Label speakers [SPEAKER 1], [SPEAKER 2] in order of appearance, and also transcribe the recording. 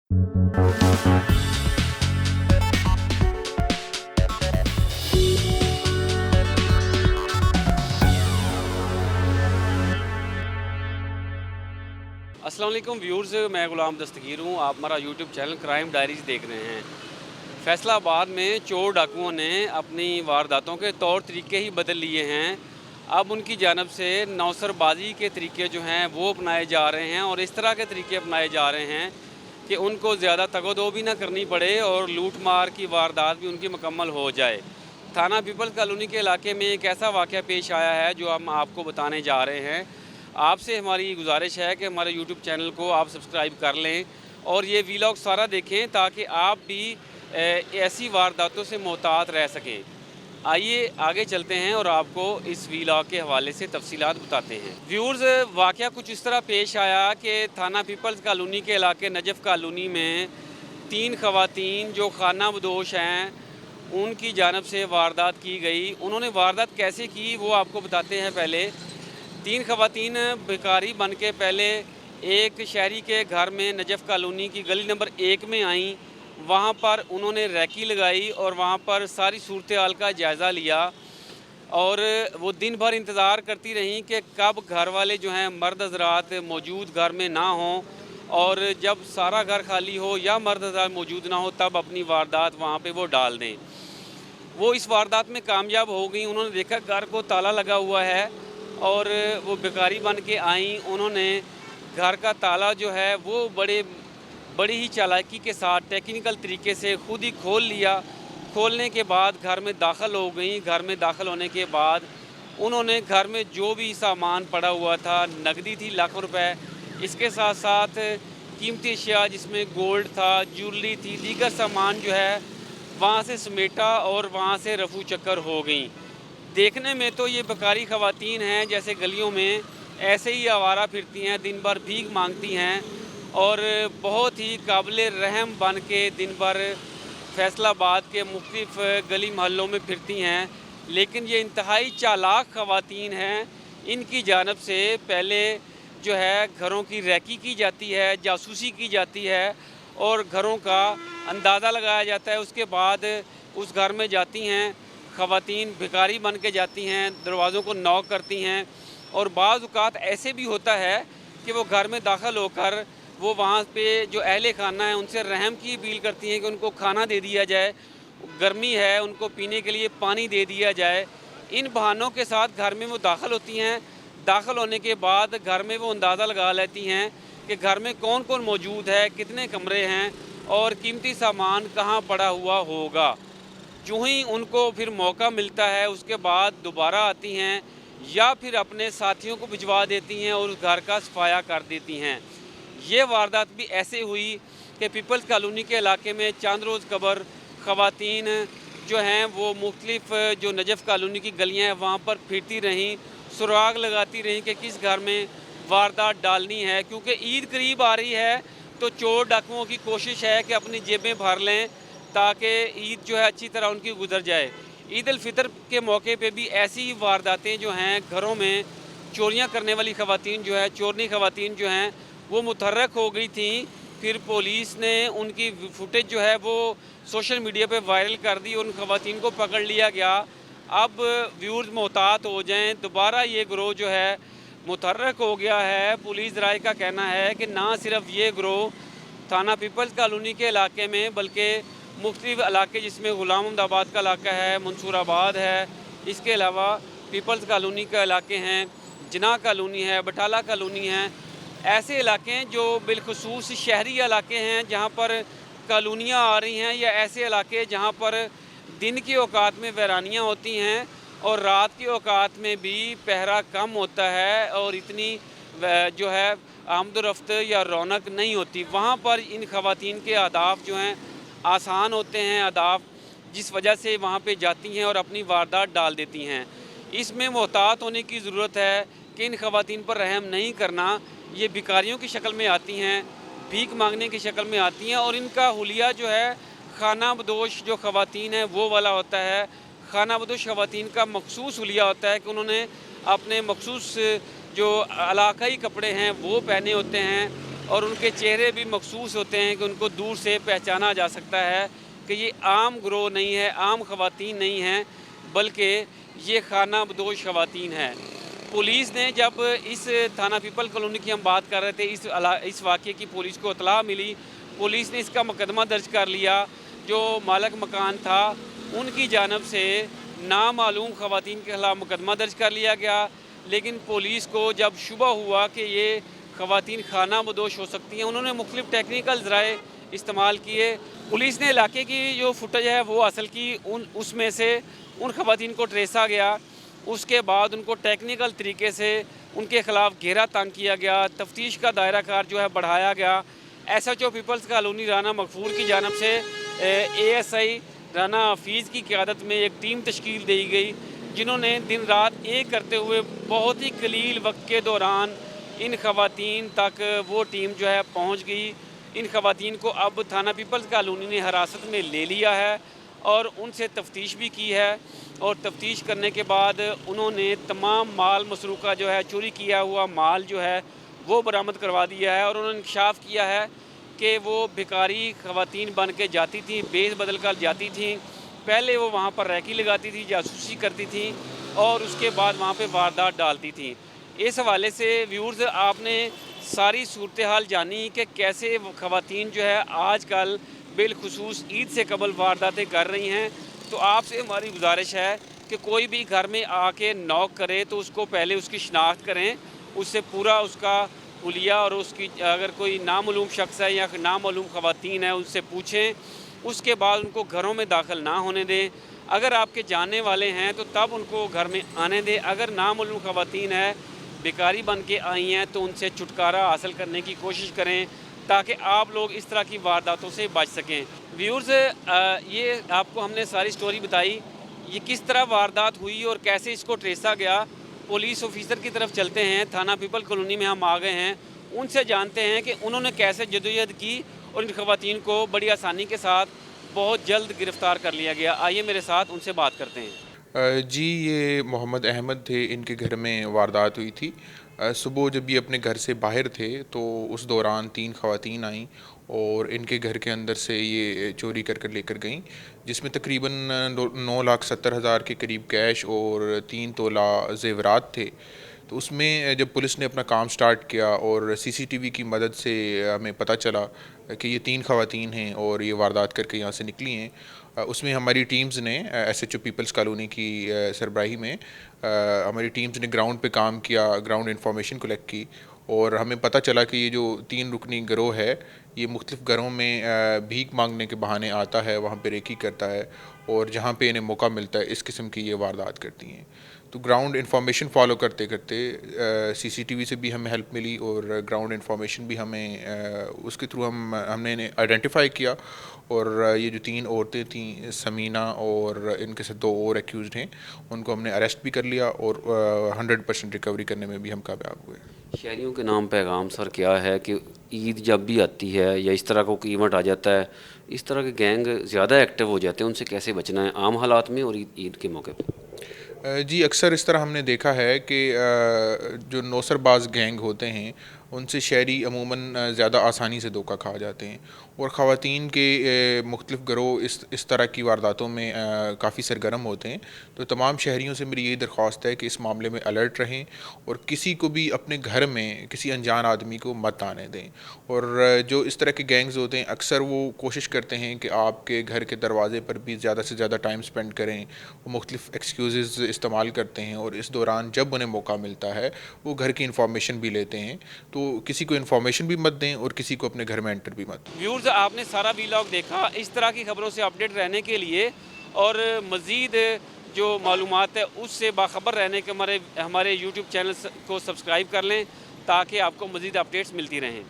[SPEAKER 1] अस्सलाम वालेकुम व्यूअर्स, मैं गुलाम दस्तगीर हूँ। आप हमारा यूट्यूब चैनल क्राइम डायरीज़ देख रहे हैं। फैसलाबाद में चोर डाकुओं ने अपनी वारदातों के तौर तरीके ही बदल लिए हैं। अब उनकी जानब से नौसरबाजी के तरीके जो हैं वो अपनाए जा रहे हैं और इस तरह के तरीके अपनाए जा रहे हैं कि उनको ज़्यादा तगोदो भी ना करनी पड़े और लूट मार की वारदात भी उनकी मुकम्मल हो जाए। थाना पीपल्स कॉलोनी के इलाके में एक ऐसा वाक़या पेश आया है जो हम आपको बताने जा रहे हैं। आपसे हमारी गुजारिश है कि हमारे यूट्यूब चैनल को आप सब्सक्राइब कर लें और ये वीलॉग सारा देखें ताकि आप भी ऐसी वारदातों से मोहतात रह सकें। आइए आगे चलते हैं और आपको इस वीलॉग के हवाले से तफसीलात बताते हैं। व्यूअर्स, वाक़या कुछ इस तरह पेश आया कि थाना पीपल्स कॉलोनी के इलाके नजफ़ कॉलोनी में 3 ख़वातीन जो खाना बदोश हैं उनकी जानब से वारदात की गई। उन्होंने वारदात कैसे की वो आपको बताते हैं। पहले 3 ख़वातीन भिखारी बन के पहले एक शहरी के घर में नजफ़ कॉलोनी की गली नंबर 1 में आईं। वहाँ पर उन्होंने रैकी लगाई और वहाँ पर सारी सूरत हाल का जायज़ा लिया और वो दिन भर इंतज़ार करती रहीं कि कब घर वाले जो हैं मर्द हज़रात मौजूद घर में ना हों और जब सारा घर खाली हो या मर्द हज़रात मौजूद ना हो तब अपनी वारदात वहाँ पे वो डाल दें। वो इस वारदात में कामयाब हो गई। उन्होंने देखा घर को ताला लगा हुआ है और वो भिखारी बन के आईं। उन्होंने घर का ताला जो है वो बड़ी ही चालाकी के साथ टेक्निकल तरीके से खुद ही खोल लिया। खोलने के बाद घर में दाखिल हो गई। घर में दाखिल होने के बाद उन्होंने घर में जो भी सामान पड़ा हुआ था, नकदी थी लाखों रुपए, इसके साथ साथ कीमती अशिया जिसमें गोल्ड था, ज्वेलरी थी, दीगर सामान जो है वहाँ से समेटा और वहाँ से रफू चक्कर हो गई। देखने में तो ये भिखारी ख़वातीन हैं जैसे गलियों में ऐसे ही आवारा फिरती हैं, दिन भर भीख मांगती हैं और बहुत ही काबिल रहम बन के दिन भर फैसलाबाद के मुख्तलिफ़ गली महलों में फिरती हैं। लेकिन ये इंतहाई चालाक ख़वातीन हैं। इनकी जानब से पहले जो है घरों की रैकी की जाती है, जासूसी की जाती है और घरों का अंदाज़ा लगाया जाता है। उसके बाद उस घर में जाती हैं ख़वातीन, भिखारी बन के जाती हैं, दरवाज़ों को नॉक करती हैं और बाज़ औक़ात ऐसे भी होता है कि वो घर में दाखिल होकर वो वहाँ पे जो अहले खाना है उनसे रहम की अपील करती हैं कि उनको खाना दे दिया जाए, गर्मी है उनको पीने के लिए पानी दे दिया जाए। इन बहानों के साथ घर में वो दाखिल होती हैं। दाखिल होने के बाद घर में वो अंदाज़ा लगा लेती हैं कि घर में कौन कौन मौजूद है, कितने कमरे हैं और कीमती सामान कहाँ पड़ा हुआ होगा। जो ही उनको फिर मौका मिलता है उसके बाद दोबारा आती हैं या फिर अपने साथियों को भिजवा देती हैं और उस घर का सफाया कर देती हैं। ये वारदात भी ऐसे हुई कि पीपल्स कॉलोनी के इलाके में चांद रोज़ कबर ख़वातीन जो हैं वो मुख्तलिफ़ जो नजफ़ कॉलोनी की गलियाँ हैं वहाँ पर फिरती रहीं, सुराग लगाती रहीं कि किस घर में वारदात डालनी है। क्योंकि ईद करीब आ रही है तो चोर डाकुओं की कोशिश है कि अपनी जेबें भर लें ताकि ईद जो है अच्छी तरह उनकी गुजर जाए। ईद उल फितर के मौके पे भी ऐसी ही वारदातें जो हैं घरों में चोरियां करने वाली ख़वातीन जो है, चोरनी ख़वातीन जो हैं वो मुतहर्रक हो गई थी। फिर पुलिस ने उनकी फुटेज जो है वो सोशल मीडिया पे वायरल कर दी और उन ख़वातीन को पकड़ लिया गया। अब व्यूअर्स मोहतात हो जाएं, दोबारा ये गिरोह जो है मुतहर्रक हो गया है। पुलिस राय का कहना है कि ना सिर्फ ये गिरोह थाना पीपल्स कॉलोनी के इलाके में बल्कि मुख्तलिफ़ इलाके जिसमें गुलाम अहमदाबाद का इलाका है, मंसूराबाद है, इसके अलावा पीपल्स कॉलोनी का इलाके हैं, जिना कॉलोनी है, बटाला कॉलोनी है, ऐसे इलाके हैं जो बिलखुसूस शहरी इलाके हैं जहाँ पर कॉलोनियाँ आ रही हैं या ऐसे इलाके जहाँ पर दिन की औकात में वैरानियाँ होती हैं और रात की औकात में भी पहरा कम होता है और इतनी जो है आमदोरफ्त या रौनक नहीं होती। वहाँ पर इन ख़वातीन के आदाब जो हैं आसान होते हैं, आदाब जिस वजह से वहाँ पे जाती हैं और अपनी वारदात डाल देती हैं। इसमें मोहतात होने की ज़रूरत है कि इन ख़वातीन पर रहम नहीं करना। ये भिखारियों की शक्ल में आती हैं, भीख मांगने की शक्ल में आती हैं और इनका हुलिया जो है खाना बदोश जो ख़वातीन हैं वो वाला होता है। खाना बदोश ख़वातीन का मखसूस हुलिया होता है कि उन्होंने अपने मखसूस जो इलाकाई कपड़े हैं वो पहने होते हैं اور ان کے چہرے بھی مخصوص ہوتے ہیں کہ ان کو دور سے پہچانا جا سکتا ہے کہ یہ عام گروہ نہیں ہے، عام خواتین نہیں ہیں، بلکہ یہ خانہ بدوش خواتین ہیں۔ پولیس نے جب اس تھانہ پیپل کالونی کی ہم بات کر رہے تھے، اس واقعے کی پولیس کو اطلاع ملی، پولیس نے اس کا مقدمہ درج کر لیا۔ جو مالک مکان تھا ان کی جانب سے نامعلوم خواتین کے خلاف مقدمہ درج کر لیا گیا، لیکن پولیس کو جب شبہ ہوا کہ یہ خواتین خانہ بدوش ہو سکتی ہیں، انہوں نے مختلف ٹیکنیکل ذرائع استعمال کیے۔ پولیس نے علاقے کی جو فوٹیج ہے وہ حاصل کی، اس میں سے ان خواتین کو ٹریسا گیا، اس کے بعد ان کو ٹیکنیکل طریقے سے ان کے خلاف گھیرا تنگ کیا گیا، تفتیش کا دائرہ کار جو ہے بڑھایا گیا۔ S H O Peoples colony Rana Maghfoor کی جانب سے A S I Rana Hafeez کی قیادت میں ایک ٹیم تشکیل دی گئی، جنہوں نے دن رات ایک کرتے ہوئے بہت ہی قلیل وقت کے دوران ان خواتین تک وہ ٹیم جو ہے پہنچ گئی۔ ان خواتین کو اب تھانہ پیپلز کالونی نے حراست میں لے لیا ہے اور ان سے تفتیش بھی کی ہے، اور تفتیش کرنے کے بعد انہوں نے تمام مال مسروقہ جو ہے، چوری کیا ہوا مال جو ہے وہ برآمد کروا دیا ہے، اور انہوں نے انکشاف کیا ہے کہ وہ بھکاری خواتین بن کے جاتی تھیں، بیس بدل کر جاتی تھیں۔ پہلے وہ وہاں پر ریکی لگاتی تھی، جاسوسی کرتی تھیں، اور اس کے بعد وہاں پہ واردات ڈالتی تھیں۔ اس حوالے سے ویورز آپ نے ساری صورتحال جانی کہ کیسے خواتین جو ہے آج کل بالخصوص عید سے قبل وارداتیں کر رہی ہیں۔ تو آپ سے ہماری گزارش ہے کہ کوئی بھی گھر میں آ کے نوک کرے تو اس کو پہلے اس کی شناخت کریں، اس سے پورا اس کا حلیہ اور اس کی اگر کوئی نامعلوم شخص ہے یا نامعلوم خواتین ہے ان سے پوچھیں، اس کے بعد ان کو گھروں میں داخل نہ ہونے دیں۔ اگر آپ کے جاننے والے ہیں تو تب ان کو گھر میں آنے دیں۔ اگر نامعلوم خواتین ہے، بیکاری بن کے آئی ہیں، تو ان سے چھٹکارا حاصل کرنے کی کوشش کریں تاکہ آپ لوگ اس طرح کی وارداتوں سے بچ سکیں۔ ویورز، یہ آپ کو ہم نے ساری سٹوری بتائی، یہ کس طرح واردات ہوئی اور کیسے اس کو ٹریسا گیا۔ پولیس آفیسر کی طرف چلتے ہیں، تھانہ پیپل کالونی میں ہم آ گئے ہیں، ان سے جانتے ہیں کہ انہوں نے کیسے جدوجہد کی اور ان خواتین کو بڑی آسانی کے ساتھ بہت جلد گرفتار کر لیا گیا۔ آئیے میرے ساتھ ان سے بات کرتے ہیں۔
[SPEAKER 2] جی، یہ محمد احمد تھے، ان کے گھر میں واردات ہوئی تھی۔ صبح جب یہ اپنے گھر سے باہر تھے تو اس دوران 3 خواتین آئیں اور ان کے گھر کے اندر سے یہ چوری کر لے کر گئیں، جس میں تقریباً 9,70,000 کے قریب کیش اور 3 تولہ زیورات تھے۔ تو اس میں جب پولیس نے اپنا کام سٹارٹ کیا اور سی سی ٹی وی کی مدد سے ہمیں پتہ چلا کہ یہ 3 خواتین ہیں اور یہ واردات کر کے یہاں سے نکلی ہیں، اس میں ہماری ٹیمز نے S H O Peoples colony کی سربراہی میں ہماری ٹیمز نے گراؤنڈ پہ کام کیا، گراؤنڈ انفارمیشن کلیکٹ کی، اور ہمیں پتہ چلا کہ یہ جو 3 رکنی گروہ ہے یہ مختلف گھروں میں بھیک مانگنے کے بہانے آتا ہے، وہاں پہ ریکی کرتا ہے، اور جہاں پہ انہیں موقع ملتا ہے اس قسم کی یہ واردات کرتی ہیں۔ تو گراؤنڈ انفارمیشن فالو کرتے کرتے سی سی ٹی وی سے بھی ہمیں ہیلپ ملی، اور گراؤنڈ انفارمیشن بھی ہمیں اس کے تھرو ہم نے انہیں آئیڈینٹیفائی کیا، اور یہ جو 3 عورتیں تھیں، سمینہ اور ان کے ساتھ 2 اور ایکیوزڈ ہیں، ان کو ہم نے اریسٹ بھی کر لیا اور 100% ریکوری کرنے میں بھی ہم کامیاب ہوئے۔
[SPEAKER 1] شہریوں کے نام پیغام سر کیا ہے کہ عید جب بھی آتی ہے یا اس طرح کا کوئی ایونٹ آ جاتا ہے، اس طرح کے گینگ زیادہ ایکٹیو ہو جاتے ہیں، ان سے کیسے بچنا ہے عام حالات میں اور عید کے موقع پہ؟
[SPEAKER 2] جی، اکثر اس طرح ہم نے دیکھا ہے کہ جو نوسر باز گینگ ہوتے ہیں ان سے شہری عموماً زیادہ آسانی سے دھوکہ کھا جاتے ہیں، اور خواتین کے مختلف گروہ اس طرح کی وارداتوں میں کافی سرگرم ہوتے ہیں۔ تو تمام شہریوں سے میری یہی درخواست ہے کہ اس معاملے میں الرٹ رہیں اور کسی کو بھی اپنے گھر میں کسی انجان آدمی کو مت آنے دیں۔ اور جو اس طرح کے گینگز ہوتے ہیں اکثر وہ کوشش کرتے ہیں کہ آپ کے گھر کے دروازے پر بھی زیادہ سے زیادہ ٹائم سپینڈ کریں، وہ مختلف ایکسکیوزز استعمال کرتے ہیں، اور اس دوران جب انہیں موقع ملتا ہے وہ گھر کی انفارمیشن بھی لیتے ہیں۔ تو کسی کو انفارمیشن بھی مت دیں اور کسی کو اپنے گھر میں انٹر بھی مت دیں۔
[SPEAKER 1] ویورز، آپ نے سارا ویلاگ دیکھا۔ اس طرح کی خبروں سے اپڈیٹ رہنے کے لیے اور مزید جو معلومات ہے اس سے باخبر رہنے کے ہمارے یوٹیوب چینل کو سبسکرائب کر لیں تاکہ آپ کو مزید اپڈیٹس ملتی رہیں۔